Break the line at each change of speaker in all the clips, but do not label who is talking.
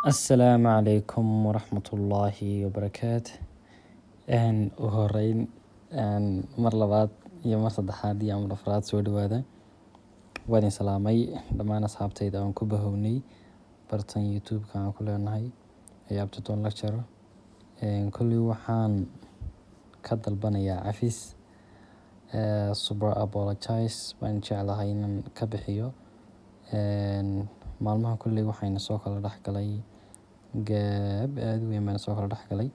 Asalaamu calaykum waraxmatullaahi wabarakaatu. Ugu horeyn mar labaad iyo mar saddexaad iyo mar afraad soo dhawaada. Waan idin salaamay dhammaan asxaabtayda aan ku bahownay bartan YouTube-ka aan ku leenahay ee Abtidoon Lecture. Kulli waxaan ka dalbanayaa cafis. Super apologize baan jeclahay inaan ka bixiyo. Maalmaha kulli waxayna soo kala dhexgalay gaab aad u weyn baan soo kala dhexgalay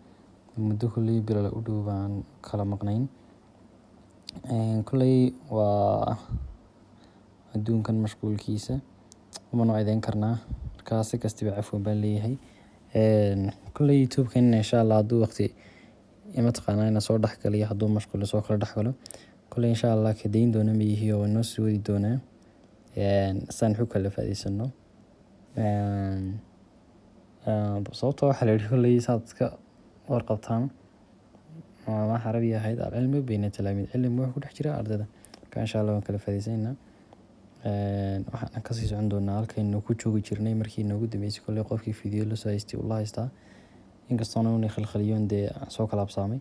muddo kulli bilo u dhow baan kala maqnayn. Kulli waa adduunkan mashquulkiisa uma nooceeyn karnaa markaasi kastiba cafwan baan leeyahay. Kulli YouTube-kan insha Allah hadduu waqti ima taqaanaa ina soo dhexgalay hadduu mashquul soo kala dhexgalo kulli insha Allah ka dayn doona miyihiyo noo sii wadi doonaa saan xog kala faa'iidsano. Sababtoo waxa la yidhi kulli saadka warqabtaan ma xarabi ahayd cilmi bayna talaamid cilmi wax ku dhex jira ardayda ka insha Allah waan kala faa'iidsayna. Waxaan ka sii socon doonaa halkaynu ku joogi jirnay markii noogu dambeysay kulli qofkii video la soo haystay Allah haystaa inkastoo uu khalkhaliyoon soo kala absaamay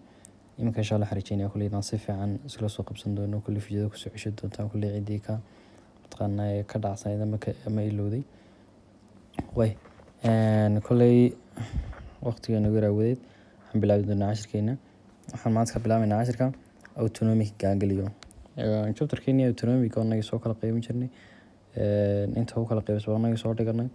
iminka insha Allah xariijinaya kulli inaan si fiican isla soo qabsan doono kulli video ku soo ceshan doontaan kulli cidii ka taqaanay ka dhacsan ama ilowday way kulli waqtiga nagu raawadeed waxaan bilaabi doonaa cashirkeena. Waxaan maanta ka bilaabaynaa cashirka autonomic ganglion. Chapter-keeni autonomic oo naga soo kala qaybin jirnay inta uu kala qaybsan oo naga soo dhiganay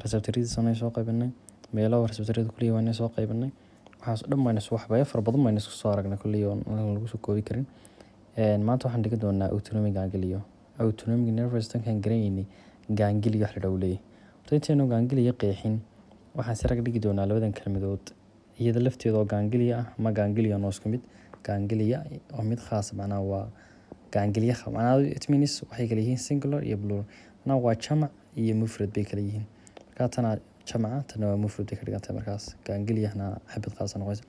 receptor-yada sanay soo qaybinay meelaha receptor-yada kulli waan soo qaybinay waxaas dhammaan wax far badan baan isku soo aragnay kulli oo lagu soo koobi karin. Maanta waxaan dhigi doonaa autonomic ganglion. Autonomic nervous system kan gareeyay ganglion wax la dhawlay intaanu ganglion qeexin waxaan si rag dhigi doonaa labadan kelmadood iyada lafteeda oo ganglion ah ma ganglion oo isku mid ganglion oo mid khaas macna waa ganglion macna it means waxay kala yihiin singular iyo plural macna waa jamac iyo mufrad bay kala yihiin marka tana jamaca tana waa mufrad ka dhiganta markaas ganglion xabad khaas noqonaysa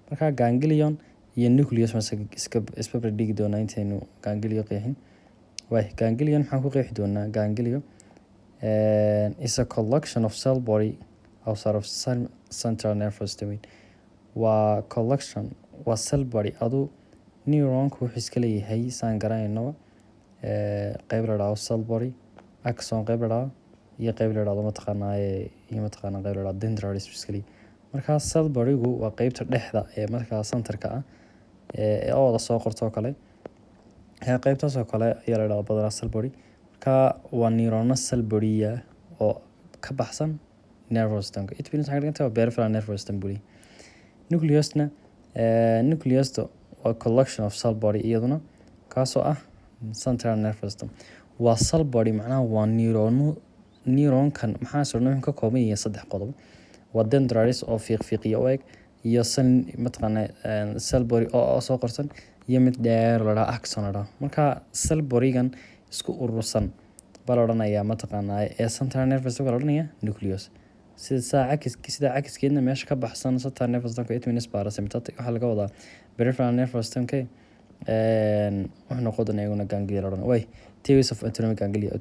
marka ganglion iyo nucleus ma iska dhigi doonaa intaanu ganglion qeexin. Ganglion waxaan ku qeexi doonaa ganglion is a collection of cell body outside of central nervous system. Waa collection waa cell body adu neuron ku iska leeyahay saan garanayno qayb la dhaho cell body axon qayb la dhaho iyo qayb la dhaho ma taqaanaa qayb la dhaho dendrites iska leeyahay marka cell body-gu waa qaybta dhexda ee marka centerka ah oo la soo qorto kale qaybtaas oo kale ayaa la dhaho badana cell body marka waa neuron cell body oo ka baxsan nervous system it means waxa dhiganta peripheral nervous system body. Nucleus-na waa collection of cell body iyaduna kaasoo ah central nervous system waa cell body macnaha waa neuron-kan maxaa soo nooc ka kooban yahay saddex qodob waa dendrites oo fiiqiyo oo eg iyo cell body oo soo qorsan iyo mid dheer la dhaho axon la dhaho marka cell body-gan isku urursan baa la odhanayaa ma taqaanaa ee central nervous system la odhanaya nucleus sida cakiskeedna meesha ka baxsan central nervous system it means parasympathetic waxa laga wadaa peripheral nervous system wuxuu noqon doonaa iyaguna ganglion la odhanaya theories of autonomic ganglion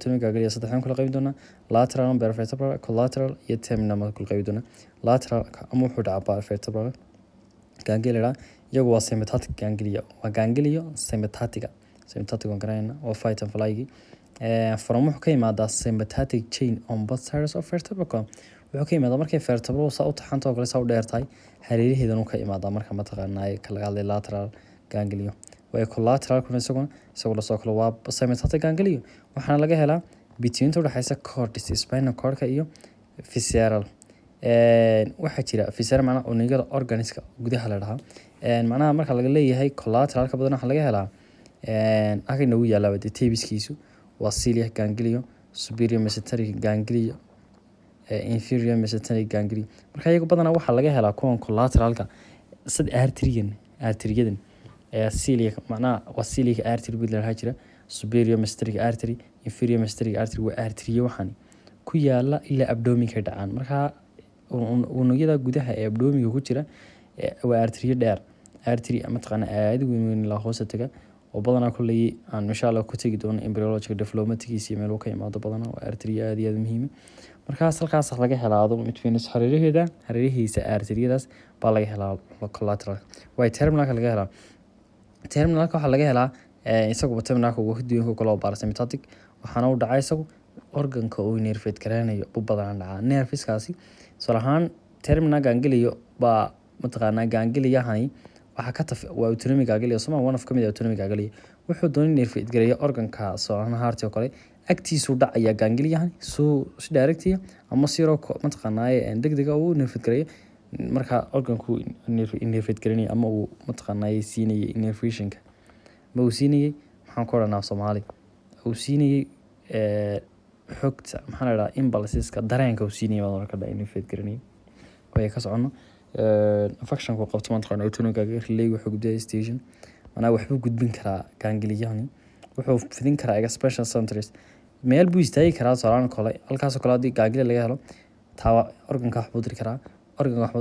saddexdan kala qaybi doonaa lateral vertebral collateral iyo terminal kala qaybi doonaa lateral ama wuxuu dhacaa vertebral ganglion iyagu waa sympathetic ganglion waa ganglion sympathetic waan garanayna waa fight and flight from wuxuu ka yimaadaa sympathetic chain on both sides of vertebral column wuxuu ka yimaadaa markay vertebral saa u taxanto kale saa u dheertahay hareeraheedan uu ka yimaadaa marka ma taqaanaa kala hadlay lateral ganglion waa collateral kuna isagoo la soo kala waa sympathetic ganglion waxaana laga helaa between u dhaxaysa cortex spinal cord-ka iyo visceral waxa jira visceral macna unugyada organiska gudaha la dhahaa macnaha marka laga leeyahay collateral ka badan waxa laga helaa agayna uu yaala tabiskiisu waa celiac ganglion superior mesenteric ganglion inferior mesenteric ganglion marka iyagu badanaa waxaa laga helaa kuwan collateralka sad arteriyadan celiac macnaha waa celiac artery buu leeyahay jira superior mesenteric artery inferior mesenteric artery waa arteriyo waxaan ku yaala ilaa abdominka dhacaan marka unugyada gudaha ee abdominka ku jira waa arteriyo dheer artery ama taqaanaa aad u weyn la hoos taga oo badanaa kulli aan insha Allah ku tagi doono embryological development-kiisa meel uu ka imaado badanaa waa arteriyo aad iyo aad muhiim markaas halkaas laga helaa midfinis hareerihiisa arteriyadaas baa laga helaa collateral way terminalka laga helaa. Terminalka waxaa laga helaa isaguba terminalka ugu hidooyinka kale oo parasympathetic waxaana u dhacay isagu organka uu nervate garanayo u badan dhacaa nerveskaasi salahaan terminal gangliyo baa mataqaanaa gangliyahani waxa ka waa autonomic gangliyo one of kamid autonomic gangliyo wuxuu doonay nervate gareeyo organka salahaan heart oo kale agtiisu dhacaya gangliyahani si directiya ama siro mataqaanaa degdega uu nervate gareeyo marka organku nervate garanayo ama uu mataqaanaa siinay innervationka ma uu siinay maxaan ku oranaa Soomaali uu siinay xogta maxaa la dhahaa impulseska dareenka uu siinay baa marka nervate garanayo way ka socono function ku qabto mataqaanaa autonomic relay wuxuu gudbiyay station mana waxbuu gudbin karaa gangliyahani wuxuu fidin karaa expression centers meel buu istaagi karaa salahaan kale halkaas oo kale hadii gangliya laga helo taa organka wax buu diri karaa organka wax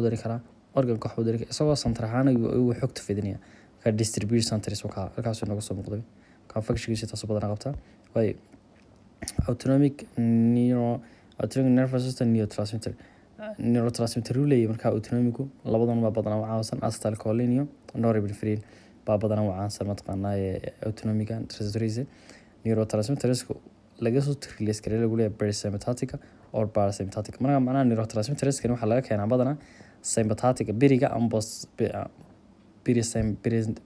buu diri isagoo center ahaan uu xogta fidinaya ka distribution centers halkaas uu naga soo muuqday ka functionkiisa taas badan qabta way autonomic nervous system neurotransmitter relay marka autonomic labadan ma badan caawisan acetylcholine iyo norepinephrine baa badan caawisan mataqaanaa autonomic transferase neurotransmitters laga soo release kareey lagu leeyahay parasympathetic or parasympathetic marka macnaha neurotransmitters kan waxa laga keenaa badan sympathetic biriga ambos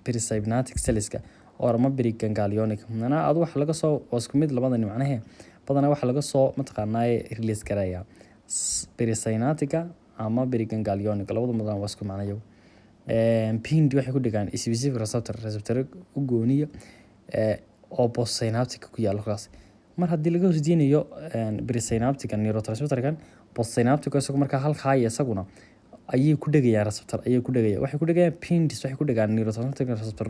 perisynaptic cells-ka oo ma birig ganglionic mana adu wax laga soo isku mid labadan macnaheed badan waxa laga soo mataqaanaa release kareeya perisynaptic ama birig ganglionic labada badan waa isku macnayo PND waxay ku dhigaan specific receptor u gooniyo oo postsynaptic ku yaalo class mar hadii laga hosdiinayo perisynaptic neurotransmitter-kan postsynaptic isagoo marka halka isaguna ayay ku dhagayaan receptor waxay ku dhagayaan PND waxay ku dhagaan neurotransmitter receptor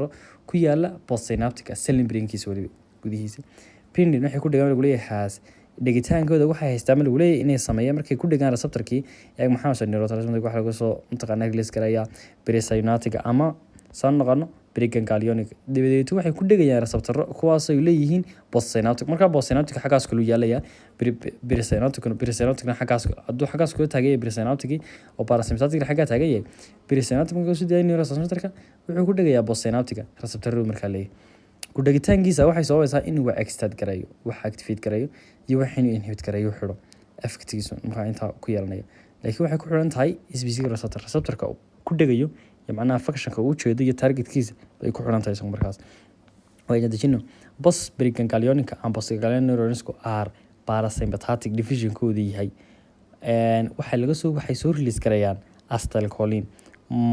ku yaala postsynaptic cell membrane-kiisa wali gudihiisa PND waxay ku dhagaan lagu leeyahay dhigitaankooda waxay haystaan lagu leeyahay inay sameeyaan markay ku dhagaan receptor-kii ayaga maxaa soo neurotransmitter waxa laga soo mataqaanaa release garaya perisynaptic ama saan noqono birig ganglionic dibadeedu waxay ku dhagayaan receptor kuwaas ay leeyihiin postsynaptic marka postsynaptic xagaas kale yaalaya perisynaptic xagaas ku taagay perisynaptic oo parasympathetic xagaa taagay perisynaptic marka soo diyaay neurotransmitter-ka wuxuu ku dhagayaa postsynaptic receptor marka leeyahay ku dhagitaankiisa waxay soobaysaa inuu excitate gareeyo wax activate gareeyo iyo wax inuu inhibit gareeyo xiro effectigiisu marka inta ku yeelanaya laakiin waxay ku xiran tahay specific receptor-ka ku dhagayo macnaha functionka uu jeedo iyo targetkiisa ay ku xiran tahay markaas way jadajino bas birig ganglionic and postganglionic neurons are parasympathetic division koodi yahay waxay soo release garayaan acetylcholine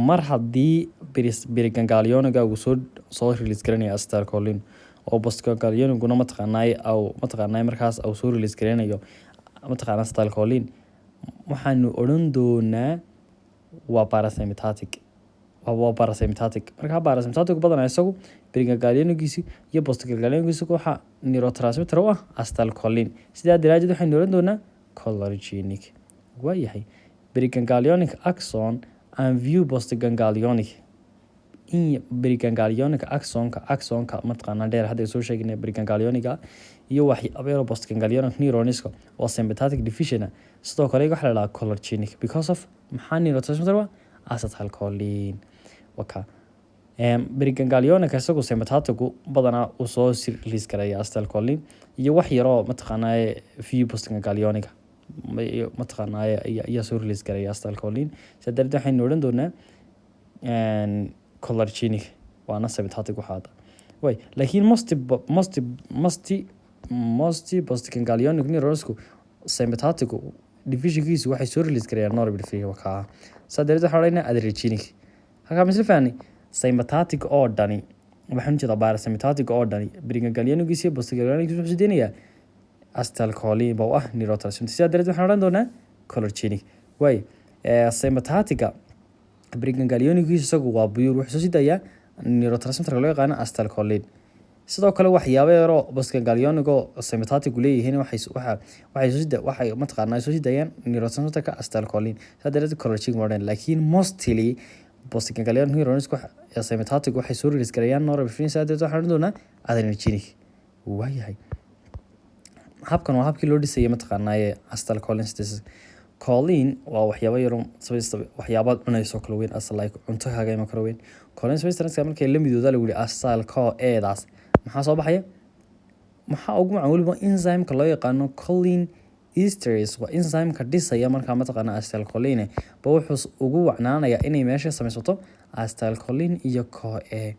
mar hadii birig ganglionic uu soo release garanaya acetylcholine oo postganglionic guna mataqaanaa markaas uu soo release garanayo mataqaanaa acetylcholine waxaanu oran doonaa waa parasympathetic marka parasympathetic badan isagu birig ganglionic-giisa iyo postganglionic-giisa waxa neurotransmitter u ah acetylcholine sidaa daraadeed waxaynu oran doonaa cholinergic waa yahay birig ganglionic axon and view postganglionic in birig ganglionic axonka mataqaanaa dheer hadda soo sheegnay birig ganglionic iyo waxyaabo postganglionic neurons oo sympathetic division sidoo kale waxa la yiraahdaa cholinergic because of maxaa neurotransmitter waa acetylcholine waka birig ganglionic isagoo sympathetic badanaa uu soo release garaya acetylcholine iyo wax yar oo mataqaanaa view postganglionic mataqaanaa ayaa soo release garaya acetylcholine saddex waxaynu oran doonaa cholinergic waana sympathetic waxaada way laakiin most postganglionic neurons sympathetic division-kiisu waxay soo release garayaan norepinephrine waka saddex waxa la yiraahdaa adrenergic halka misle faani sympathetic oo dhani waxaan jeedaa parasympathetic oo dhani birig ganglionic-giisa iyo postganglionic-giisa wuxuu sideenayaa acetylcholine baa ah neurotransmitter sidaa waxaan oran doonaa cholinergic way sympathetic birig ganglionic-giisa isagu waa buyur wuxuu soo sidayaa neurotransmitter loo yaqaan acetylcholine sidoo kale waxyaabo yar oo postganglionic oo sympathetic leeyihiin waxay mataqaanaa soo sidayaan neurotransmitter-ka acetylcholine sidaa cholinergic modern laakiin mostly postganglionic neurons sympathetic waxay soo release garayaan norepinephrine sidaa waxaan oran doonaa adrenergic waa yahay habkan waa habkii loo dhisayay mataqaanaaye acetylcholine synthesis. Choline waa waxyaabo yar waxyaabaad cunayso kala weyn as like cunto kaaga ima kala weyn. Choline substance markay la midooda lagu yiri acetylco-eedaas maxaa soo baxaya? Maxaa ugu macaan waliba enzyme-ka loo yaqaano choline esterase waa enzyme-ka dhisaya markaa mataqaana acetylcholine ba wuxuu ugu wacnaanaya inay meesha samaysato acetylcholine iyo CoA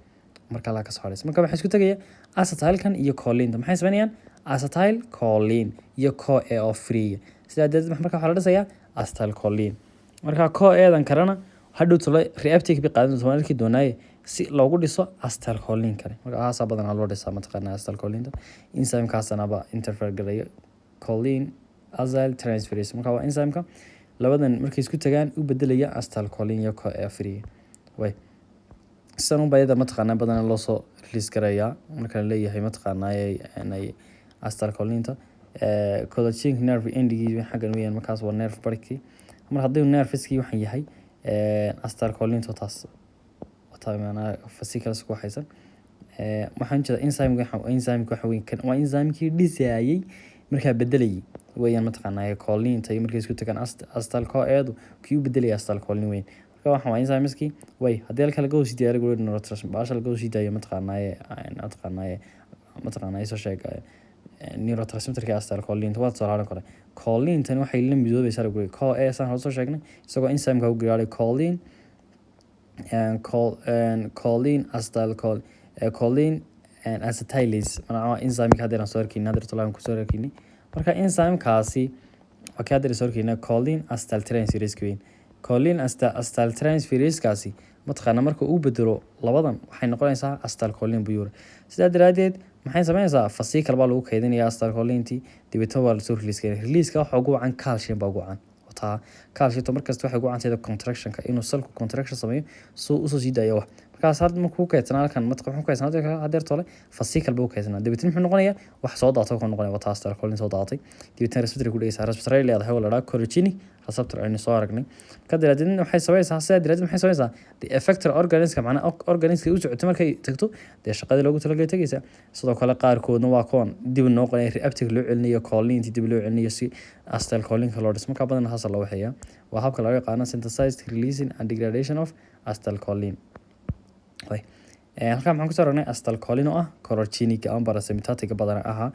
marka la ka soo xariis. Marka waxa isku tagaya acetylkan iyo choline maxay sameeyaan acetylcholine iyo CoA oo free. Sidaa darteed marka waxa la dhisayaa acetylcholine. Marka CoA-dan karana hadhow tole reuptake bi qaadan doonto markii doonay si loogu dhiso acetylcholine kale. Marka aasa badan loo dhisaa mataqaana acetylcholine enzyme-kaasna ba interfere garaya choline acyl transferase. Marka waa enzyme-ka labadan markay isku tagaan u bedelaya acetylcholine iyo CoA free. Way sanu bayada mataqaana badan loo soo release garaya marka la leeyahay mataqaana ay acetylcholine collagen nerve ending xagan weeyaan markaas waa nerve barki. Mar haddii nerve-ski waxan yahay acetylcholine taas wataana fascicles ku haysan waxaan jira enzyme-ka waxa weyn kan waa enzyme-kii dhisayay marka bedelayay weeyaan mataqaana choline tay markay isku tagaan acetylco-eedu kii bedelay acetylcholine weyn. Marka waxa waa enzyme-ski way haddii la kala go'o si diyaar gaar neurotransmitter baasha la go'o si daaya mataqaana soo sheegay neurotransmitter-ka acetylcholine waa soo raaran kara. Choline tan waxay la midoobaysaa lagu yiri CoA saan soo sheegnay isagoo enzyme-ka u gaaray choline choline acetylcholine choline and acetylase waa enzyme-ka hadda soo arkiin hadda tolaan ku soo arkiin. Marka enzyme-kaasi waa ka hadda soo arkiin choline acetyltransferase weyn. Choline acetyltransferase-kaasi mataqaana marka uu bedelo labadan waxay noqonaysaa acetylcholine buyur. Sidaa daraadeed maxay sameynaysaa fascicle baa lagu kaydinayaa acetylcholine dibadda waa la soo release-ka waxa ugu wacan calcium baa ugu wacan. Wata calcium markasta waxay ugu wacantahay contraction-ka inuu cell-ku contraction sameeyo soo sii daayo wax. Markaas hadda markuu kaydsanaa halkan mataqaana wuxuu kaydsanaa hadda tole fascicle buu kaydsanaa dibadda muxuu noqonayaa wax soo daatay wuxuu noqonayaa wata acetylcholine soo daatay dibadda receptor ku dhigaysa receptor leedahay oo la dhaho chorogenic receptor aynu soo aragnay. Ka daraadin waxay sameeysaa sidaa daraadin maxay sameeysaa the effector organism macna organism u socoto markay tagto de shaqada loogu talagalay tagaysa. Sidoo kale qaar koodna waa koon dib u noqonay reuptake loo celinayo choline dib loo celinayo si acetylcholine loo dhiso. Marka badan haas loo waxeeyaa waa habka loo yaqaan synthesized releasing and degradation of acetylcholine. way halka maxaan ku soo aragnay acetylcholine oo ah chorogenic ama parasympathetic badan aha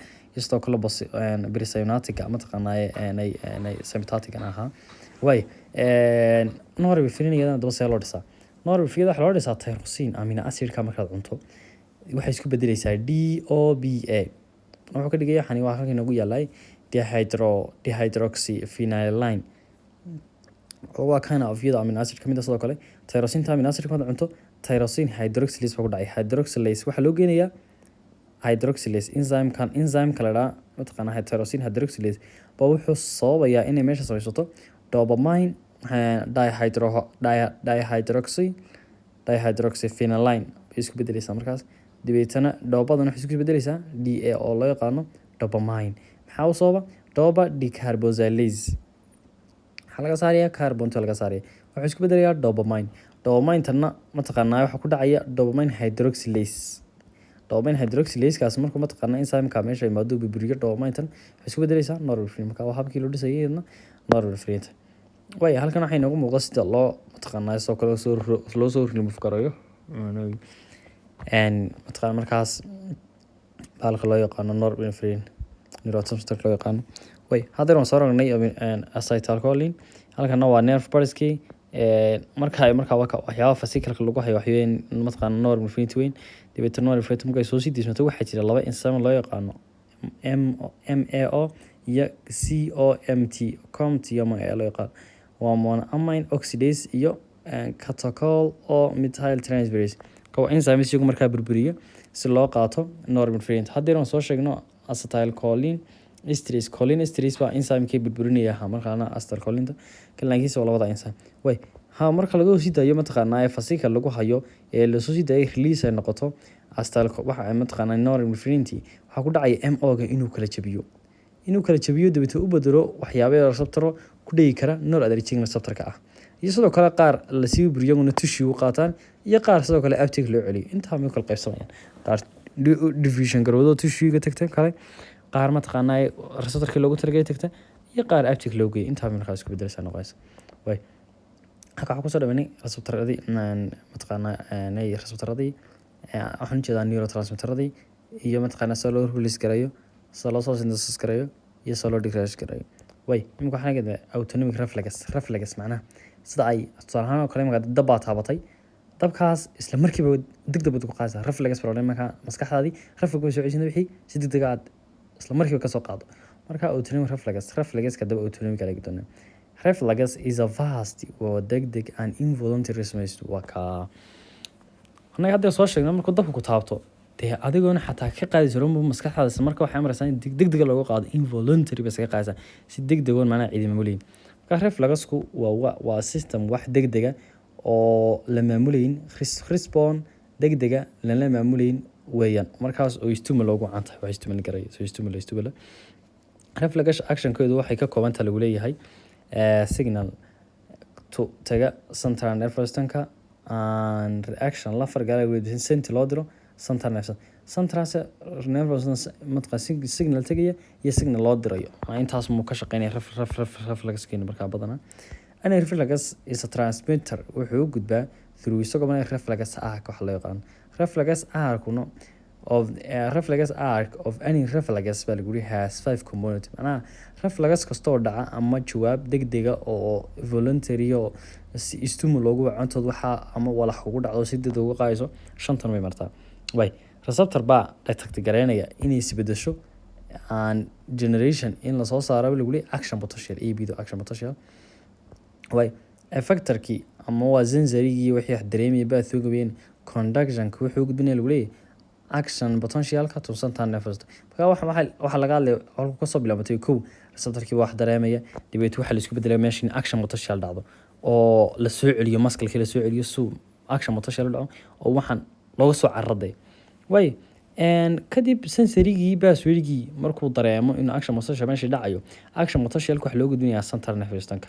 sidoo kale parasympathetic ama taqaanay ay sympathetic aha. way norepinephrine daba see loo dhisaa norepinephrine waxa loo dhisaa tyrosine amino acid-ka markaad cunto waxay isku bedelaysaa DOBA wuxuu ka dhigaya xani waa halkan ugu yaalay dihydroxyphenylalanine oo waa kind of amino acid kamid ah. Sidoo kale tyrosine amino acid kamid cunto tyrosine hydroxylase ku dhacay hydroxylase waxa loo geenayaa hydroxylase enzyme kala mataqaana tyrosine hydroxylase ba wuxuu sababayaa inay meesha samaysato dopamine dihydroxyphenylalanine isku bedelaysaa markaas dibetana doobadan waxay isku bedelaysaa DA oo loo yaqaano dopamine. Maxaa u sababa dopa decarboxylase laga saaraya carbon laga saaraya wuxuu isku bedelayaa dopamine. Dopamine tanna mataqaana waxa ku dhacaya dopamine hydroxylase kaas markuu mataqaana enzyme-ka meesha imaado bibiriyo dopamine tan waxay isku bedelaysaa norepinephrine. Marka waa habkii loo dhisayay norepinephrine. way halkan waxay noogu muuqda sida loo mataqaana soo kale loo soo remove garayo mataqaana markaas halka loo yaqaano norepinephrine neurotransmitter loo yaqaano. way hadda waan soo aragnay acetylcholine halkan waa nerve barski marka waxyaabo fascicle lagu hayo waxyeen mataqaana norepinephrine weyn dibadda norepinephrine markay soo sii dismato waxa jira laba enzyme loo yaqaano MAO iyo COMT iyo MAO loo yaqaan waa monoamine oxidase iyo catechol oo methyl transferase oo enzymes iyagu markaa burburiyo si loo qaato norepinephrine. Haddii aan soo sheegno acetylcholine esterase choline esterase waa enzyme-kii burburinaya markaana acetylcholine kalaagiisa oo labada enzyme. way marka lagu sii daayo mataqaana fascicle lagu hayo la soo sii daayay release ay noqoto acetylcholine waxa mataqaana norepinephrine waxa ku dhacay MO-ga inuu kala jabiyo dibadda u bedelo waxyaabo receptor ku dhigi kara noradrenergic receptor-ka ah iyo sidoo kale qaar la sii buriyaguna tissue u qaataan iyo qaar sidoo kale uptake loo celiyo inta ma kala qaybsanayaan qaar diffusion garowdo tissue-ga tagtay kale qaar mataqaanaa receptorkii loogu talagalay tagta iyo qaar aptic loo geeyay intaa markaa isku bedelaysaa noqonaysa way halka waxaan kusoo dhawaynay receptoradii mataqaanaa receptoradii waxaan ujeedaa neurotransmitteradii iyo mataqaanaa sida loo release garayo sida loo soo synthesis garayo iyo sida loo degrade garayo way imika waxaan eegay autonomic reflex macnaha sida ay tusaale ahaan oo kale imika dab baa taabatay dabkaas isla markiiba degdeg baad ku qaadaysaa reflex problem markaa maskaxdaadii reflex way soo celinaysaa wixii si degdeg aad isla markiiba ka soo qaado marka autonomic reflexka daba autonomic laga doonaa reflex is a vast waa degdeg and involuntary response waa ka anaga hadda soo sheegnay markuu dabku ku taabto dee adigoona xataa ka qaadi jirin maskaxdaada isla markaa waxay amaraysaa in degdeg looga qaado involuntary bas ka qaadaysaa si degdeg oo macnaha ciidama muleyn marka reflexku waa system wax degdega oo la maamulayn response degdega lana maamulayn weeyaan markaas oo stimulus loogu cantahay wax stimulus garayo so stimulus reflex actionkeedu waxay ka kooban tahay lagu leeyahay signal to taga central nervous systemka and reaction la fargala within center loo diro central nervous matqa signal tagaya iyo signal loo dirayo intaas muu ka shaqeynaya reflexkeena markaa badana ana reflex is a transmitter wuxuu gudbaa through isagoo markaa reflex arc wax loo yaqaan reflex arc of any reflex baa lagu has 5 components macnaha reflex kastoo dhaca ama jawaab degdega oo voluntary oo si stimulus loogu wacantood waxaa ama walax ugu dhacdo si degdeg uga qaadayso 5 way martaa way receptor baa detect gareynaya inay isbedesho and generation in la soo saaro lagu leeyahay action potential action potential way effectorkii ama waa sensorygii wixii dareemaya baa soo gabeeyeen conductionka wuxuu gudbinaya lagu leeyahay action potentialka to central nervous marka waxa laga hadlay halku ka soo bilaabatay kow receptorkii wax dareemaya dibadda waxa la isku bedelay meesha action potential dhacdo oo la soo celiyo muscle-kii la soo celiyo soo action potential dhaco oo waxaan looga soo carraday way kadib sensorygii baswirigii markuu dareemo in action potential meesha dhacayo action potential wax loo gudbinayaa central nervous systemka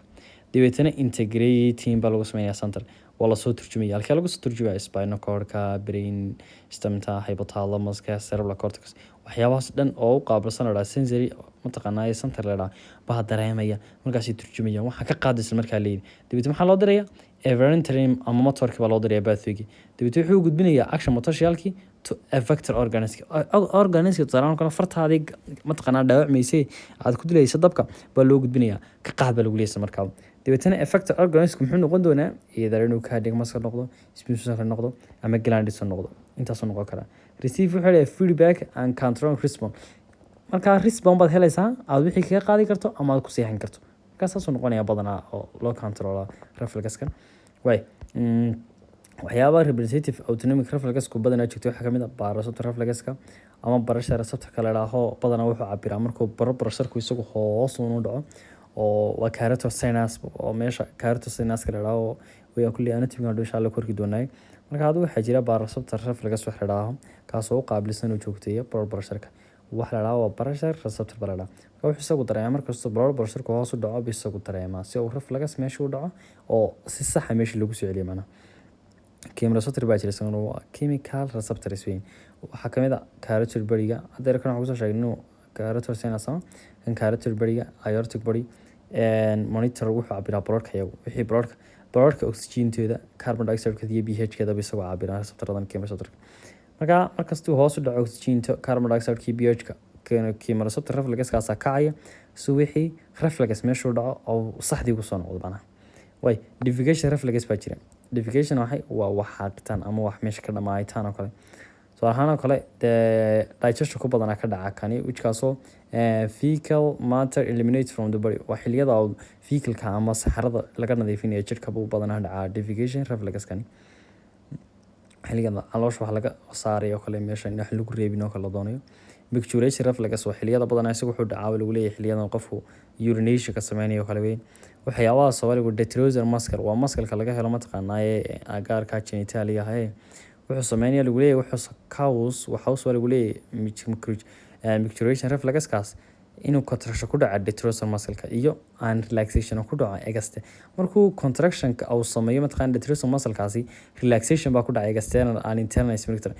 dibadana integrating baa lagu sameeyaa center waa la soo turjumaya halka lagu soo turjumayo spinal cordka brain stemta hypothalamuska cerebral cortex waxyaabahaas dhan oo u qaabilsan oo sensory mataqaanaa center leedahay baa dareemaya markaas ay turjumayaan waxa ka qaadaysa markaa leeyahay dibadana maxaa loo dirayaa everentrim ama motorka baa loo dirayaa bathwigi dibadana wuxuu gudbinayaa action potentialki to effector organiska tsaraan kana fartaadi mataqaanaa dhaawacmaysay aad ku dilayso dabka baa loo gudbinayaa ka qaad baa lagu leeyahay markaa dibadana effector organisku muxuu noqon doonaa iyadoo inuu cardiac muscle noqdo spinal muscle noqdo ama glandis noqdo intaas oo noqon kara receive wuxuu leeyahay feedback and control response marka response baad helaysaa aad wixii kaga qaadi karto ama aad ku seexin karto marka saas oo noqonaya badanaa oo loo control reflexkan way waxyaabaha representative autonomic reflexku badanaa jirto waxaa kamid ah parareceptor reflexka ama barashada receptorka la yidhaaho badanaa wuxuu cabiraa markuu barasharku isagu hoos uu dhaco oo waa carotid sinus oo meesha carotid sinuska la yidhaaho way kulli anatomy oo insha Allah korki doonay marka hadda waxaa jira parareceptor reflex wax la yidhaaho kaasoo u qaabilsan oo joogteeya barasharka wax la yidhaaho pressure receptor baa la yidhaaho marka wuxuu isagu dareemaa markasta barasharku hoos u dhaco isagu dareemaa si uu reflex meesha u dhaco oo si sax ah meesha lagu soo celiyo macnaha chemoreceptor baa jira isaguna waa chemical receptors weyn waxaa kamid ah carotid body-ga hadda kan waxaan kusoo sheegnay carotid sinus kan carotid body-ga aortic body monitor wuxuu cabiraa bloodka iyagu wixii bloodka oxygen-teeda carbon dioxide-ka iyo pH-keeda ba isagoo cabiraa receptoradan chemoreceptor-ka marka markastuu hoos u dhaco oxygen-ta carbon dioxide-ka iyo pH-ka chemoreceptor reflex-kaas kacaya si wixii reflex meesha u dhaco oo saxdii ugu soo noqdo macnaha way defecation reflex baa jira defecation waa wax xaqitaan ama wax meesha ka dhamaayitaan oo kale soo ahaan oo kale digestion ku badanaa ka dhaca kani wixkaasoo fecal matter eliminate from the body waa xilliyada fecalka ama saxarada laga nadiifinayo jirka buu badanaa dhacaa defecation reflex kani xilliyada caloosha wax laga saarayo kale meesha in wax lagu reebin oo kale doonayo micturition reflex waa xilliyada badanaa isagu wuxuu dhacaa lagu leeyahay xilliyadan qofku urination ka sameynayo kale weyn waxyaabaha Soomaaliga detrusor muscle waa muscle-ka laga helo mataqaanaa agaarka genitalia wuxuu sameeyaa lagu leeyahay waxa lagu leeyahay micturition reflex-kaas inuu contraction ku dhaco detrusor muscle-ka iyo aan relaxation ku dhaco external markuu contraction-ka uu sameeyo mataqaanaa detrusor muscle-kaasi relaxation baa ku dhaca external and internal sphincter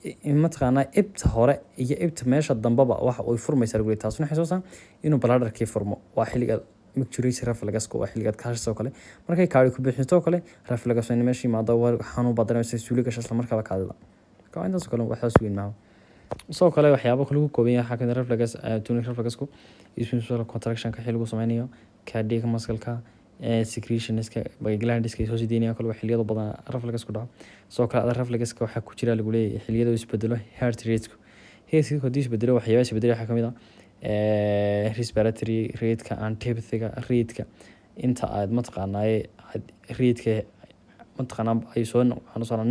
mataqaanaa ibta hore iyo ibta meesha dambaba waxa ay furmaysaa lagu leeyahay. Taasuna waxay soo saartaa inuu bladderkii furmo. Waa xilliga micturition refluxka waa xilligaad kaashasoo kale markay kaadi ku bixinto kale reflux in meeshii maada war xanuun badan si suuli gasho isla markaaba kaadida ka intaas kale waxa weyn maaha soo kale waxyaabo kale ku kooban yahay xakamada reflux tonic refluxku ismiisula contraction ka xilligu sameeyo cardiac muscle-ka secretionska glandiska soo sideynaya kale xilliyada badan refluxku dhaco soo kale refluxka waxa ku jira lagu leeyahay xilliyada isbedelo heart rate-ku heerkiisu hadii isbedelo waxyaabo isbedelo waxa kamid ah respiratory rate-ka antipathiga rate-ka inta aad mataqaanay rate-ka mataqaanaa ay soo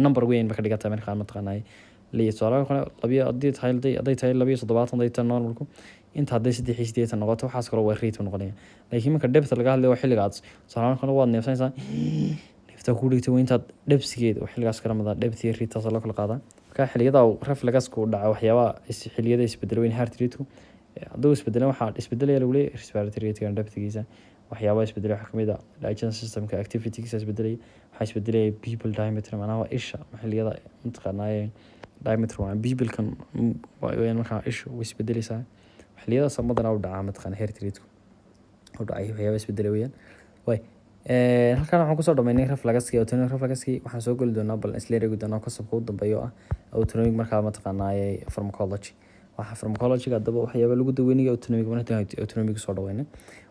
number weyn marka dhigata marka mataqaanay liisaaro kale labiyo hadii tahay labiyo 70 day tan normalku inta haday 3 noqoto waxaas kale waa rate noqonaya laakiin marka depth laga hadlayo xilligaas salaam kale waad neefsanaysaa neefta ku dhigtay inta depthgeeda xilligaas kala mada depth iyo rate taas la kala qaada ka xilliyada refluxku dhaca waxyaabaha xilliyada isbedel weyn heart rate-ku haduu isbedelo waxa isbedelaya lagu leeyahay respiratory rate-ka depthgiisa waxyaabaha isbedel waxa kamid ah digestion system-ka activity-giisa isbedelay waxa isbedelay people diameter macnaha isha xilliyada mataqaanaa diameter waa people-kan waa marka isha isbedelaysaa xilliyada samadana u dhaca mataqaan heart rate-ku u dhacay waxyaabo isbedelay weeyaan way halkan waxaan ku soo dhameynay refluxka iyo tonic refluxka waxaan soo gali doonaa bal isla eegi doonaa kasabka u dambeeyo ah autonomic marka mataqaanaa pharmacology waxa pharmacology hadaba waxyaabo lagu daweynayo autonomic soo dhaweynay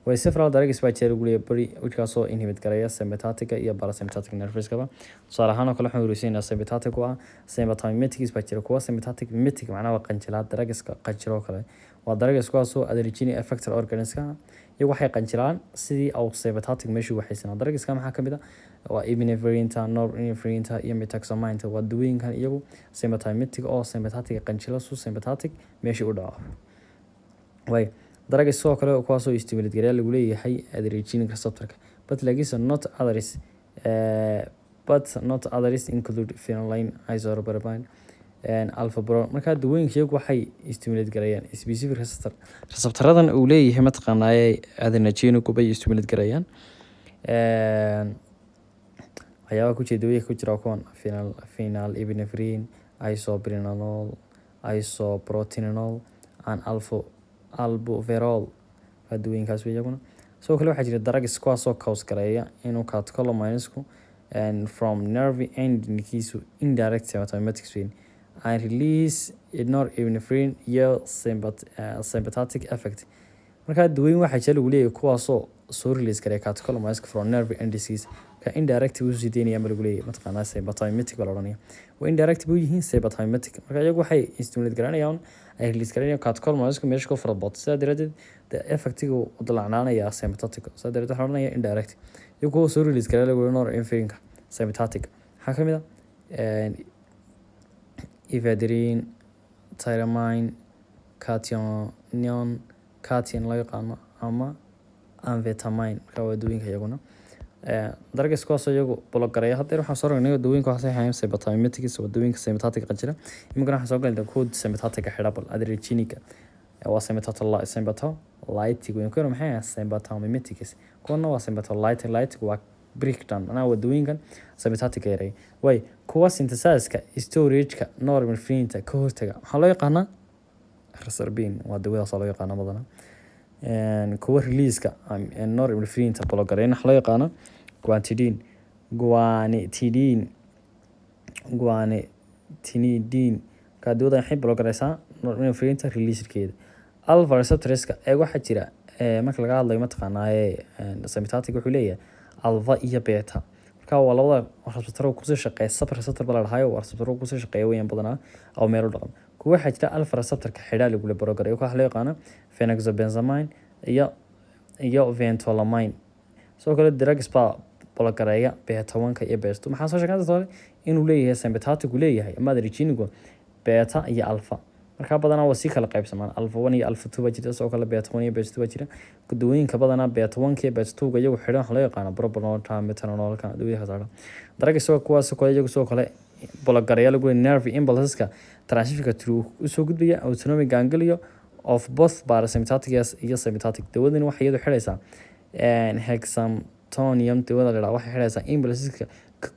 way several drugs baa jira guriga bari wixii inhibit garaya sympathetic iyo parasympathetic nerves kaba tusaale ahaan kale waxaan urusayna sympathetic waa sympathomimetics baa jira kuwa sympathetic mimetic macnaha qanjilada drugska qanjiro kale waa drugs kuwaasoo adrenergic effector organismka iyagu waxay qanjilaan sidii au sympathetic meeshu waxaysan drugska maxaa kamid ah waa epinephrine norepinephrine iyo methoxamine waa dawooyinkan iyagu sympathomimetic oo sympathetic qanjilo su sympathetic meeshu u dhaco way daraga soo kale kuwaasoo stimulate gareeya lagu leeyahay adrenergic receptor but not others include phenylalanine isopropanol and alpha bro marka dawooyinka iyagu waxay stimulate gareeyaan specific receptoradan uu leeyahay mataqaanaa adrenergic bay stimulate gareeyaan waxyaaba ku jeeda dawooyinka ku jira kuwan phenylephrine isopropanol isoproterenol and albuterol dawooyinkaas iyaguna soo kale waxaa jira drugs kuwaasoo cause gareeya inuu catecholamines-ku and from nerve endingkiisu indirect sympathomimetics weyn and release norepinephrine iyo sympathetic effect marka dawooyin waxaa jira lagu leeyahay kuwaasoo soo release gareeya catecholamines from nerve endings ka indirect uu sii deynaya lagu leeyahay mataqaanaa sympathomimitic baa oranaya waa indirect buu yihiin sympathomimitic marka iyagu waxay stimulate garanayaan ay release garanayaan catecholamines meesha ku farabot sida daradeed the effectiga uu dalacnaanaya sympathetic sida daradeed waxa oranaya indirect iyagu soo release garanaya lagu norepinephrine sympathetic waxa kamid ah ephedrine tyramine cation laga qaano ama amphetamine ka wadooyinka iyaguna drugs kuwaasoo iyagu block gareeya hadda waxaan soo ragnay dawooyinka waxay hayaan sympathomimetics wadooyinka sympathetic qanjira imika waxaan soo galnay code sympathetic xidhabal adrenergic waa sympatholytic weyn kuna maxay sympathomimetics kuna waa sympatholytic waa breakdown ana wadooyinkan sympathetic yaray way kuwa synthesize-ka storage-ka norepinephrine ka hortaga waxa loo yaqaanaa reserpine waa dawadaas loo yaqaanaa badana kuwa release-ka norepinephrine block gareeyna waxa loo yaqaanaa guanidine ka dawada waxay block gareysaa norepinephrine release-keeda alpha receptors-ka waxa jira marka laga hadlayo mataqaanaa sympathetic wuxuu leeyahay alpha iyo beta marka waa labada receptor ku soo shaqeeya sub receptor baa la dhahayo waa receptor ku soo shaqeeya weeyaan badanaa oo meel u dhaqan kuwa waxa jira alpha receptor-ka xidhaa lagu leeyahay block gareeyo waxa loo yaqaanaa phenexabenzamine iyo ventolamine soo kale drugs baa block gareeya beta 1 iyo beta 2 maxaa soo sheegay inuu leeyahay sympathetic uu leeyahay ama adrenergic beta iyo alpha marka badanaa waa si kala qaybsamaan alpha 1 iyo alpha 2 jira soo kale beta 1 iyo beta 2 jira dawooyinka badanaa beta 1 iyo beta 2 iyagu xidhan waxa loo yaqaan propranolol metenolol ka dawooyinka saara drugs soo kuwaas kale iyagu soo kale block gareeya lagu nerve impulses-ka transmission-ka through soo gudbaya autonomic ganglion of both parasympathetic iyo sympathetic dawadani waxay iyadu xidhaysaa hexamtonium dawada la waxay xidhaysaa impulses-ka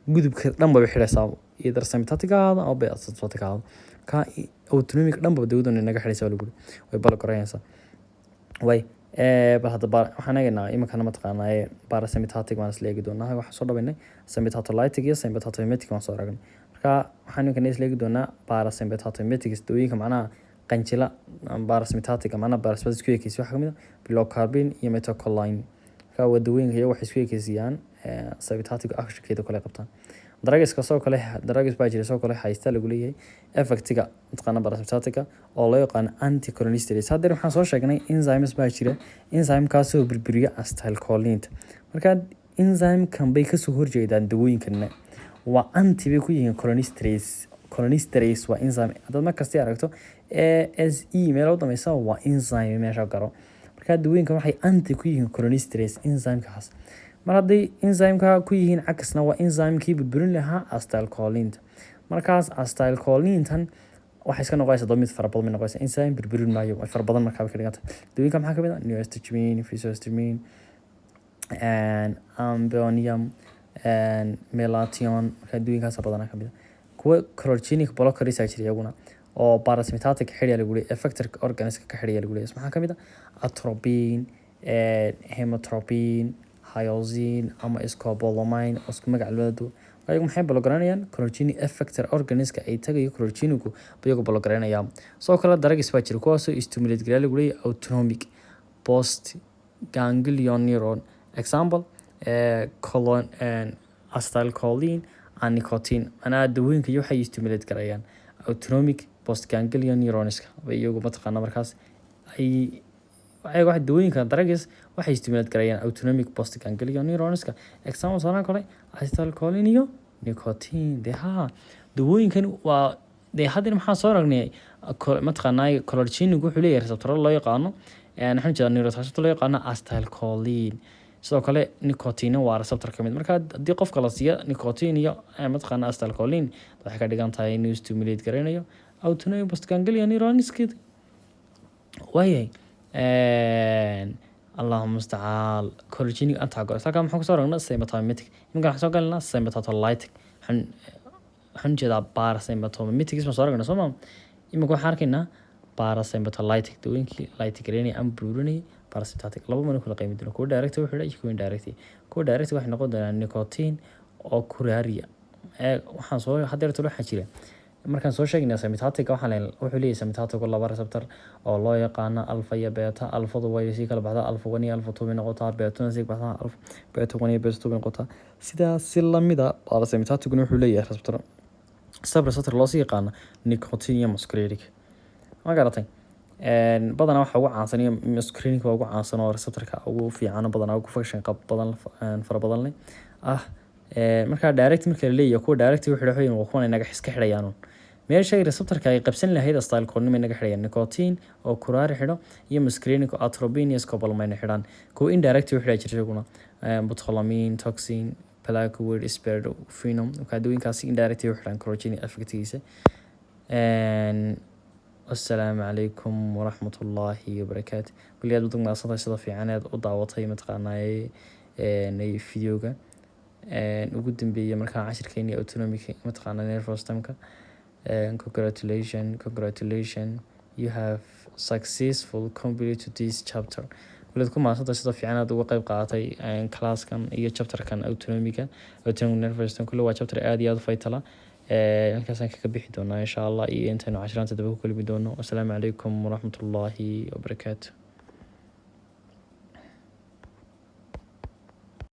gudubka dhanba xidhaysaa either sympathetic ama parasympathetic ka autonomic dhanba dawladdu inaga xidhaysa lagu way balogaraynaysaa way bal hadda waxaan eegaynaa iminkana mataqaanaa parasympathetic waan isla eegi doonaa waxaan soo dhawaynay sympathetolytic iyo sympathetomimetic waan soo aragnay marka waxaan iminkana isla eegi doonaa parasympathetomimetic dawooyinka macnaha qanjila parasympathetic macnaha parasympathetic isku ekeysiya waxaa kamid ah pilocarpine iyo methacholine marka waa dawooyinka iyaga waxay isku ekeysiyaan sympathetic actionkeeda kale qabtaan drugs soo kale drugs baa jira soo kale haysta lagu leeyahay effectiga mataqaana parasympathetica oo loo yaqaan anticholinesterase hadda waxaan soo sheegnay enzymes baa jira enzymekaas oo burburiya acetylcholine marka enzyme kan bay kasoo horjeedaan dawooyinkan waa anti bay ku yihiin cholinesterase waa enzyme haddaad markasta aragto ASE meel u dameysa waa enzyme meesha garo marka dawooyinkan waxay anti ku yihiin cholinesterase enzymekaas mar hadday enzymeka ku yihiin cakasna waa enzymekii burburin lahaa acetylcholine markaas acetylcholine-tan waxay iska noqonaysaa dad mid fara badan bay noqonaysaa enzyme burburin maayo way fara badan markaa bay ka dhiganta dawooyinka maxaa kamid ah neoestrogen physoestrogen ambonium melatonin markaa dawooyinkaas badanaa kamid ah kuwa chlorogenic blockers aa jira iyaguna oo parasympathetic xidhiya lagu leeyahay effector organism ka xidhiya lagu leeyahay maxaa kamid ah atropine hematropine hyoscine ama scopolamine oo isku magac labadu ayagu maxay balogaraynayaan chlorogenic effector organismka ay tagayo chlorogenicu bayagu balogaraynayaan soo kale drugs baa jira kuwaasoo stimulate garaa lagu leeyahay autonomic post ganglion neuron example acetylcholine and nicotine anaa dawooyinka iyo waxay stimulate garayaan autonomic post ganglion neuronska iyagu mataqaana markaas ay waxay dawooyinka drugs waxay stimulate garayaan autonomic post ganglion neuronska example soo kale acetylcholine iyo nicotine dawooyinkan waa hadda maxaa soo aragnay mataqaanaa chlorogenic wuxuu leeyahay receptor loo yaqaano waxaan jeedaa neurotransmitter loo yaqaano acetylcholine sidoo kale nicotine waa receptor kamid marka haddii qofka la siiyo nicotine iyo mataqaanaa acetylcholine waxay ka dhigan tahay inuu stimulate garaynayo autonomic post ganglion neuronska waayay اللهم استعال chlorogenic antagonist halkan maxaan kusoo aragnaa symptomatic iminka waxaan soo galinaa symptolytic waxaan jeedaa parasymptomatic isma soo aragnaa sooma iminka waxaan arkaynaa parasymptolytic dawooyinkii lytic ama burinay parasympathetic laba mana kula qiimi doona kuwa direct wuxuu leeyahay kuwa indirect kuwa direct waxay noqon doonaan nicotine oo curaria waxaan soo hadeerto waxaa jira markaan soo sheegnay sympathetic waxaan wuxuu leeyahay sympathetic laba receptor oo loo yaqaan alpha iyo beta alphadu way si kala baxdaa alpha 1 iyo alpha 2 noqotaa beta si baxdaa alpha beta 1 iyo beta 2 noqotaa sidaas si lamida parasympathetic wuxuu leeyahay receptor subreceptor loo yaqaan nicotine iyo muscarinic ma garatay badanaa waxa ugu caansan iyo muscarinic waa ugu caansan oo receptorka ugu fiican badanaa ugu function qab badan fara badan leh marka direct marka la leeyahay kuwa direct wuxuu leeyahay waa kuwa inaga iska xidhayaan meesha receptorka ay qabsan lahayd acetylcholine inaga xidhayaan nicotine oo curare xidho iyo muscarinic oo atropine iyo scopolamine xidhan kuwa indirect wuxuu jiriguna butylamine toxin plaquenil spironolactone ka dawooyinkaasi indirect wuxuu xidhan chlorogenic effectigiisa السلام عليكم ورحمة الله وبركاته كل يوم بدنا نصنع شيء في عناد وضعواتي متقنعي ني فيديوغا وقدم بي مركا 10 كيني autonomic متقنع nervous systemka congratulations you have successful completed this chapter ولادكم ما صدق شيء في عناد وقيب قاعتي كلاس كان iyo chapter kan autonomic nervous system كله waa chapter aad iyo aad faytala halkaasaan kaga bixi doonaa insha allah iyo intaynu 10 tadaba ku kulmi doono. Assalaamu calaykum waraxmatullaahi wabarakaatu.